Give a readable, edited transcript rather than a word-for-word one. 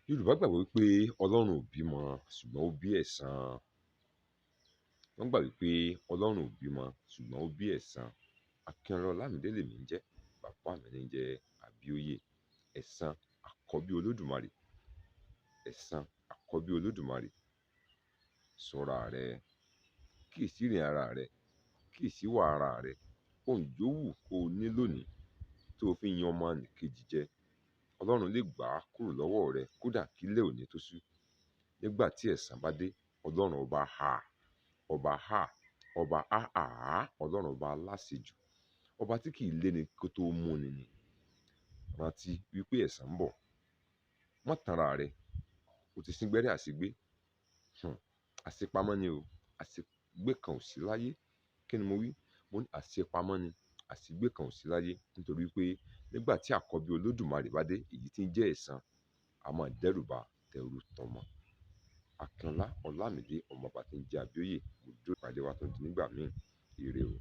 Yorùbá gbàgbọ́ wípé Ọlọ́run ò bímọ ṣùgbọ́n ó bí ẹ̀san. Wọ́n gbà wípé Ọlọ́run ò bímọ ṣùgbọ́n ó bí ẹ̀san. Akínọlá Ọlámídé lèmi ń jẹ́, bàbá mi ní ń jẹ́ Àbíóyè. Ẹ̀san àkọ́bí Olódùmarè. Ẹ̀san àkọ́bí Olódùmarè. Ṣọ́ra rẹ, kíyèsí ìrìn ara rẹ, kíyèsí ìwà ara rẹ. Ohun yòówù kó o ní lónìí tó o fi ń yan ọmọnìkejì jẹ, Ọlọ́run lè gbà á kúrò lọ́wọ́ rẹ kódà kílẹ̀ òní tó ṣú. Nígbà tí ẹ̀san bá dé, Ọlọ́run ọba ha, ọba ha, ọba áhàá, Ọlọ́run ọba aláṣejù, ọba tí kì í léni kó tó mú ni ni. Rántí wípé ẹ̀san ń bọ̀. Má tanra rẹ, o ti sín gbẹ́rẹ́ àṣegbé. Àṣepamọ́ ni o, àṣegbé kan ò sí láyé. Kí ni mo wí? Mo ní àṣepamọ́ ni, àṣegbé kan ò sí láyé. Nítorí pé nígbà tí àkọ́bí Olódùmarè bá dé, èyí tí ń jẹ́ ẹ̀san, a máa dẹ́rùbà tẹrú tọmọ. Akínọlá Ọlámídé ọmọ bàbá tí ń jẹ́ Àbíóyè. Mo dúró ìpàdé wa tó di nígbà míì. Ire o.